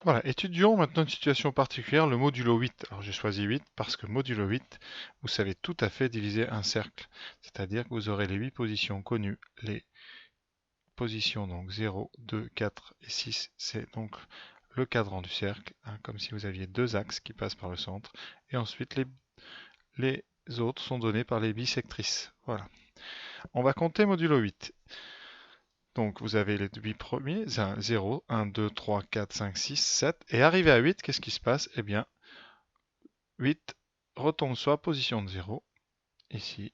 Voilà, étudions maintenant une situation particulière, le modulo 8. Alors j'ai choisi 8 parce que modulo 8, vous savez tout à fait diviser un cercle. C'est-à-dire que vous aurez les 8 positions connues. Les positions donc 0, 2, 4 et 6, c'est donc le cadran du cercle, hein, comme si vous aviez deux axes qui passent par le centre. Et ensuite les autres sont donnés par les bisectrices. Voilà. On va compter modulo 8. Donc vous avez les 8 premiers, 0, 1, 2, 3, 4, 5, 6, 7. Et arrivé à 8, qu'est-ce qui se passe? Eh bien, 8 retombe sur la position de 0, ici.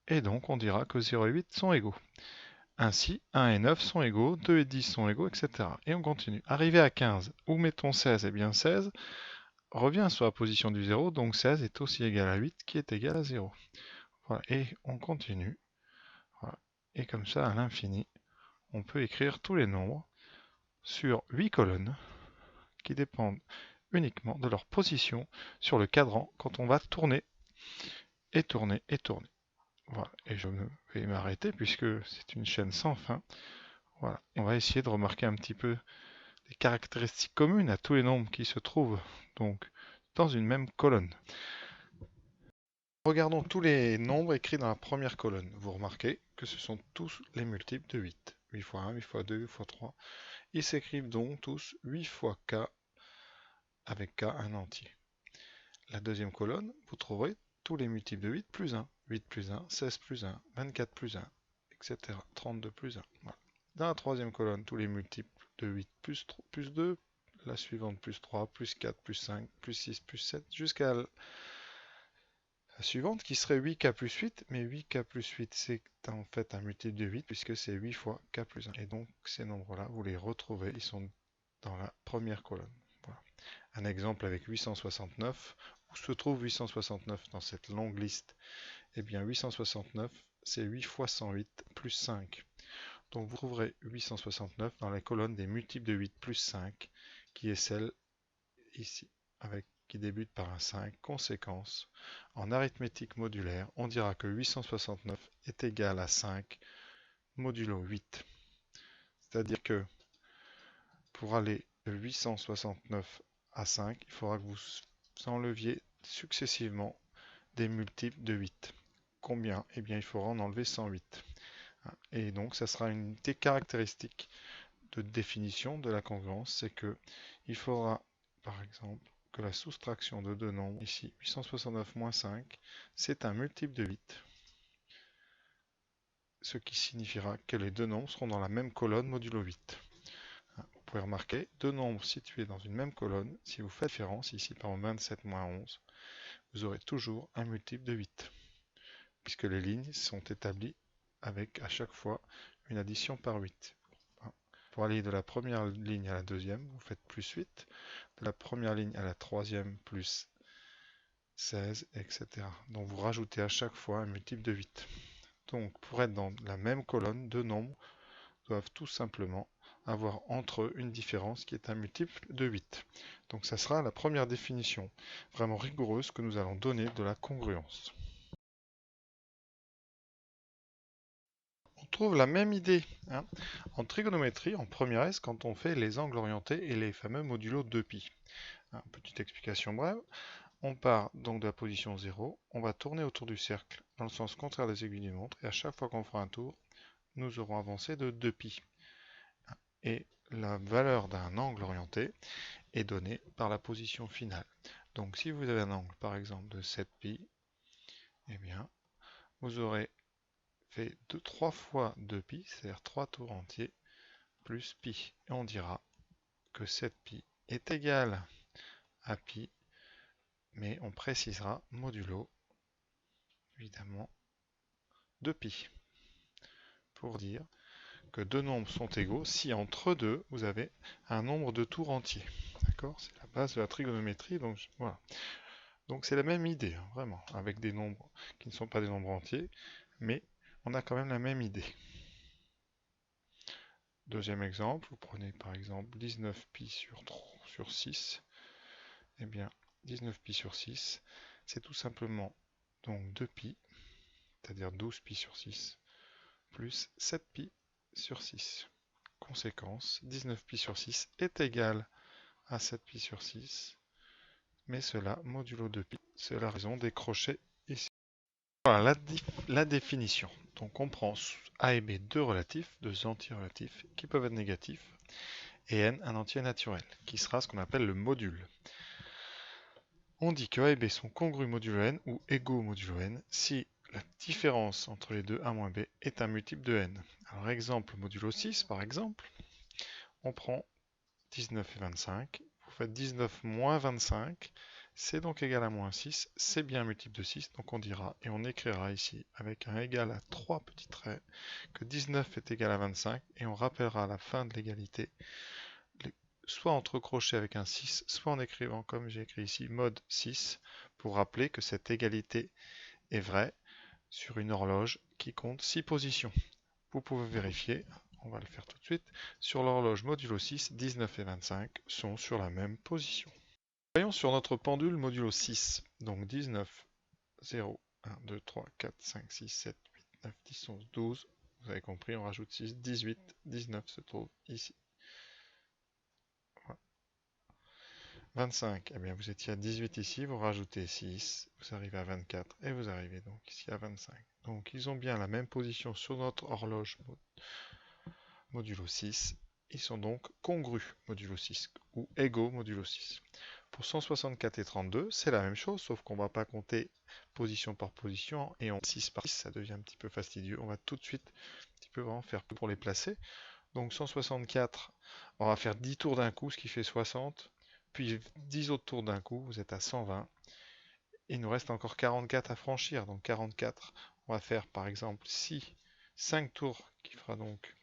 Et donc on dira que 0 et 8 sont égaux. Ainsi, 1 et 9 sont égaux, 2 et 10 sont égaux, etc. Et on continue. Arrivé à 15, où mettons 16? Eh bien 16 revient sur la position du 0, donc 16 est aussi égal à 8, qui est égal à 0. Voilà. Et on continue. Voilà. Et comme ça, à l'infini, on peut écrire tous les nombres sur 8 colonnes qui dépendent uniquement de leur position sur le cadran quand on va tourner et tourner et tourner. Voilà. Et je vais m'arrêter puisque c'est une chaîne sans fin. Voilà. On va essayer de remarquer un petit peu les caractéristiques communes à tous les nombres qui se trouvent donc dans une même colonne. Regardons tous les nombres écrits dans la première colonne. Vous remarquez que ce sont tous les multiples de 8. 8 fois 1, 8 fois 2, 8 fois 3. Ils s'écrivent donc tous 8 fois k avec k un entier. La deuxième colonne, vous trouverez tous les multiples de 8 plus 1. 8 plus 1, 16 plus 1, 24 plus 1, etc. 32 plus 1. Voilà. Dans la troisième colonne, tous les multiples de 8 plus 2, la suivante plus 3, plus 4, plus 5, plus 6, plus 7, jusqu'à la suivante qui serait 8k plus 8, mais 8k plus 8 c'est en fait un multiple de 8 puisque c'est 8 fois k plus 1. Et donc ces nombres-là, vous les retrouvez, ils sont dans la première colonne. Voilà. Un exemple avec 869. Où se trouve 869 dans cette longue liste? Eh bien 869, c'est 8 fois 108 plus 5. Donc vous trouverez 869 dans la colonne des multiples de 8 plus 5, qui est celle ici, qui débute par un 5. Conséquence, en arithmétique modulaire, on dira que 869 est égal à 5 modulo 8. C'est-à-dire que pour aller de 869 à 5, il faudra que vous enleviez successivement des multiples de 8. Combien? Eh bien, il faudra en enlever 108. Et donc, ça sera une des caractéristiques de définition de la congruence, c'est que il faudra, par exemple, que la soustraction de deux nombres, ici 869 moins 5, c'est un multiple de 8, ce qui signifiera que les deux nombres seront dans la même colonne modulo 8. Vous pouvez remarquer, deux nombres situés dans une même colonne, si vous faites différence, ici par exemple 27 moins 11, vous aurez toujours un multiple de 8, puisque les lignes sont établies avec à chaque fois une addition par 8. Pour aller de la première ligne à la deuxième, vous faites plus 8. De la première ligne à la troisième, plus 16, etc. Donc vous rajoutez à chaque fois un multiple de 8. Donc pour être dans la même colonne, deux nombres doivent tout simplement avoir entre eux une différence qui est un multiple de 8. Donc ça sera la première définition vraiment rigoureuse que nous allons donner de la congruence. On trouve la même idée hein, en trigonométrie en première S quand on fait les angles orientés et les fameux modulos 2π. Petite explication brève. On part donc de la position 0, on va tourner autour du cercle dans le sens contraire des aiguilles d'une montre et à chaque fois qu'on fera un tour, nous aurons avancé de 2π. Et la valeur d'un angle orienté est donnée par la position finale. Donc si vous avez un angle par exemple de 7π, eh bien vous aurez fait 3 fois 2π, c'est-à-dire 3 tours entiers, plus pi. Et on dira que 7π est égal à pi, mais on précisera modulo, évidemment, de pi, pour dire que deux nombres sont égaux si entre deux, vous avez un nombre de tours entiers. D'accord? C'est la base de la trigonométrie, donc voilà. Donc c'est la même idée, hein, vraiment, avec des nombres qui ne sont pas des nombres entiers, mais on a quand même la même idée. Deuxième exemple, vous prenez par exemple 19π sur 6. Eh bien, 19π sur 6, c'est tout simplement donc 2π, c'est-à-dire 12π sur 6, plus 7π sur 6. Conséquence, 19π sur 6 est égal à 7π sur 6, mais cela modulo 2π. C'est la raison des crochets ici. Voilà la définition. Donc on prend A et B deux relatifs, deux entiers relatifs, qui peuvent être négatifs, et n un entier naturel, qui sera ce qu'on appelle le module. On dit que A et B sont congrus modulo n ou égaux modulo n si la différence entre les deux A moins B est un multiple de n. Alors exemple modulo 6 par exemple, on prend 19 et 25, vous faites 19 moins 25, c'est donc égal à moins 6, c'est bien un multiple de 6, donc on dira, et on écrira ici avec un égal à 3 petits traits, que 19 est égal à 25, et on rappellera à la fin de l'égalité, soit entre crochets avec un 6, soit en écrivant comme j'ai écrit ici, mode 6, pour rappeler que cette égalité est vraie sur une horloge qui compte 6 positions. Vous pouvez vérifier, on va le faire tout de suite, sur l'horloge modulo 6, 19 et 25 sont sur la même position. Voyons sur notre pendule modulo 6, donc 19, 0, 1, 2, 3, 4, 5, 6, 7, 8, 9, 10, 11, 12, vous avez compris, on rajoute 6, 18, 19 se trouve ici. Voilà. 25, eh bien vous étiez à 18 ici, vous rajoutez 6, vous arrivez à 24, et vous arrivez donc ici à 25. Donc ils ont bien la même position sur notre horloge modulo 6, ils sont donc congrus modulo 6, ou égaux modulo 6. Pour 164 et 32, c'est la même chose, sauf qu'on ne va pas compter position par position, et en 6 par 6, ça devient un petit peu fastidieux. On va tout de suite un petit peu vraiment faire pour les placer. Donc 164, on va faire 10 tours d'un coup, ce qui fait 60, puis 10 autres tours d'un coup, vous êtes à 120. Il nous reste encore 44 à franchir, donc 44, on va faire par exemple 5 tours, qui fera donc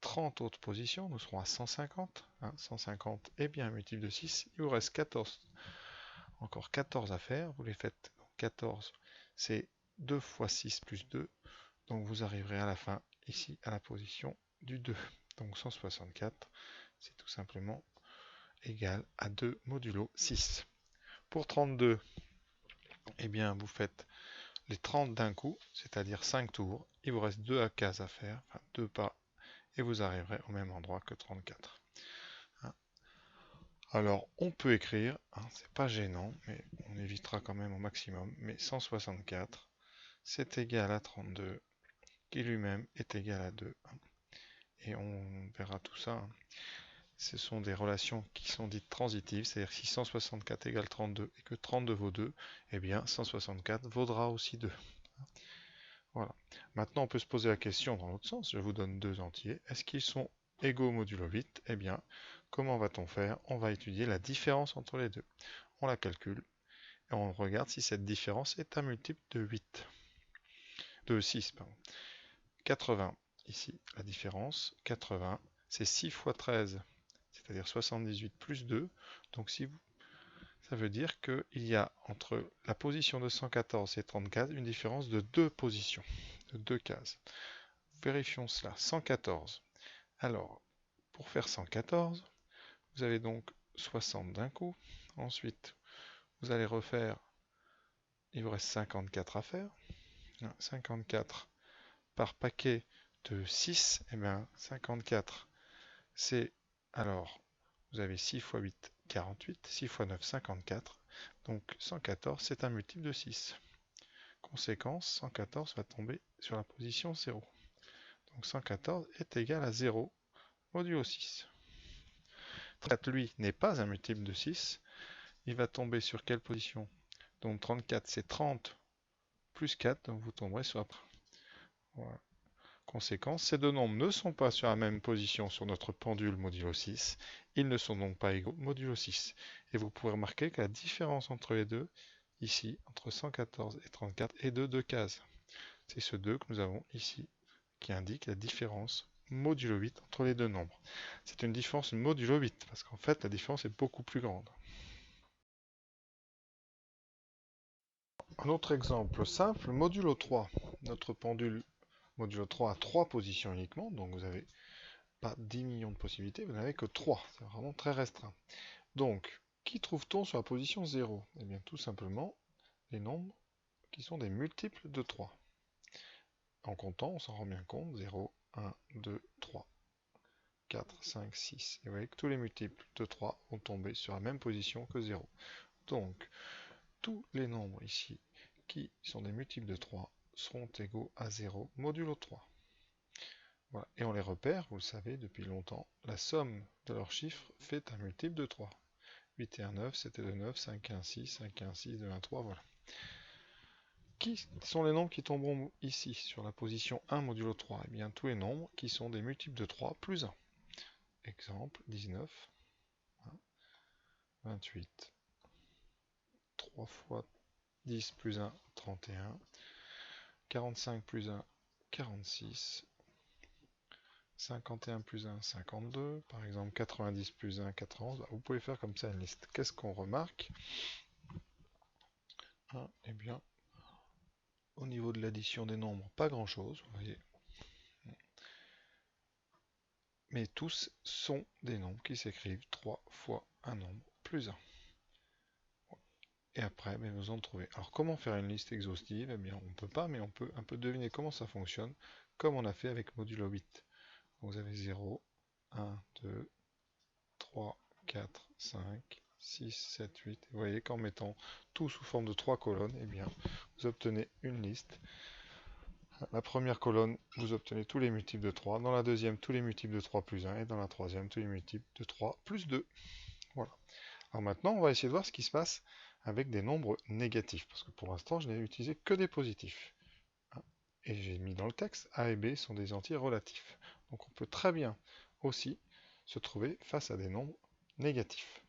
30 autres positions, nous serons à 150. 150 est bien un multiple de 6. Il vous reste 14. Encore 14 à faire. Vous les faites. 14, c'est 2 fois 6 plus 2. Donc vous arriverez à la fin, ici, à la position du 2. Donc 164, c'est tout simplement égal à 2 modulo 6. Pour 32, eh bien, vous faites les 30 d'un coup, c'est-à-dire 5 tours. Il vous reste 2 cases à faire, enfin 2 pas, et vous arriverez au même endroit que 34. Alors, on peut écrire, c'est pas gênant, mais on évitera quand même au maximum, mais 164, c'est égal à 32, qui lui-même est égal à 2. Et on verra tout ça. Ce sont des relations qui sont dites transitives, c'est-à-dire si 164 égale 32 et que 32 vaut 2, eh bien 164 vaudra aussi 2. Voilà. Maintenant, on peut se poser la question dans l'autre sens. Je vous donne deux entiers. Est-ce qu'ils sont égaux modulo 8? Eh bien, comment va-t-on faire? On va étudier la différence entre les deux. On la calcule et on regarde si cette différence est un multiple de 8. De 6, pardon. 80, ici, la différence. 80, c'est 6 fois 13, c'est-à-dire 78 plus 2. Donc, ça veut dire qu'il y a entre la position de 114 et 34 une différence de 2 positions, de 2 cases. Vérifions cela. 114. Alors, pour faire 114, vous avez donc 60 d'un coup. Ensuite, vous allez refaire, il vous reste 54 à faire. 54 par paquet de 6, et bien 54, c'est alors, vous avez 6 fois 8, 48, 6 fois 9, 54. Donc 114, c'est un multiple de 6. Conséquence, 114 va tomber sur la position 0. Donc 114 est égal à 0 modulo 6. 34, lui, n'est pas un multiple de 6. Il va tomber sur quelle position? Donc 34, c'est 30 plus 4, donc vous tomberez sur la... Voilà. Conséquence, ces deux nombres ne sont pas sur la même position sur notre pendule modulo 6. Ils ne sont donc pas égaux modulo 6. Et vous pouvez remarquer que la différence entre les deux, ici, entre 114 et 34, est de 2 cases. C'est ce 2 que nous avons ici, qui indique la différence modulo 8 entre les deux nombres. C'est une différence modulo 8, parce qu'en fait, la différence est beaucoup plus grande. Un autre exemple simple, modulo 3. Notre pendule modulo 3 a 3 positions uniquement, donc vous n'avez pas 10 millions de possibilités, vous n'avez que 3. C'est vraiment très restreint. Donc, qui trouve-t-on sur la position 0? Eh bien, tout simplement, les nombres qui sont des multiples de 3. En comptant, on s'en rend bien compte, 0, 1, 2, 3. 4, 5, 6. Et vous voyez que tous les multiples de 3 vont tomber sur la même position que 0. Donc, tous les nombres ici qui sont des multiples de 3 seront égaux à 0 modulo 3. Voilà. Et on les repère, vous le savez depuis longtemps, la somme de leurs chiffres fait un multiple de 3. 8 et 1, 9, 7 et 2, 9, 5 et 1, 6, 5 et 1, 6, 2, 1, 3, voilà. Qui sont les nombres qui tomberont ici, sur la position 1 modulo 3? Eh bien, tous les nombres qui sont des multiples de 3 plus 1. Exemple, 19, 28, 3 fois 10 plus 1, 31, 45 plus 1, 46, 51 plus 1, 52, par exemple 90 plus 1, 91. Vous pouvez faire comme ça une liste. Qu'est-ce qu'on remarque? Eh bien, au niveau de l'addition des nombres, pas grand-chose, vous voyez. Mais tous sont des nombres qui s'écrivent 3 fois un nombre plus 1. Et après, nous en trouver. Alors comment faire une liste exhaustive? Eh bien, on ne peut pas, mais on peut un peu deviner comment ça fonctionne, comme on a fait avec modulo 8. Vous avez 0, 1, 2, 3, 4, 5, 6, 7, 8. Vous voyez qu'en mettant tout sous forme de 3 colonnes, eh bien, vous obtenez une liste. La première colonne, vous obtenez tous les multiples de 3. Dans la deuxième, tous les multiples de 3 plus 1. Et dans la troisième, tous les multiples de 3 plus 2. Voilà. Alors maintenant, on va essayer de voir ce qui se passe avec des nombres négatifs. Parce que pour l'instant, je n'ai utilisé que des positifs. Et j'ai mis dans le texte, A et B sont des entiers relatifs. Donc on peut très bien aussi se trouver face à des nombres négatifs.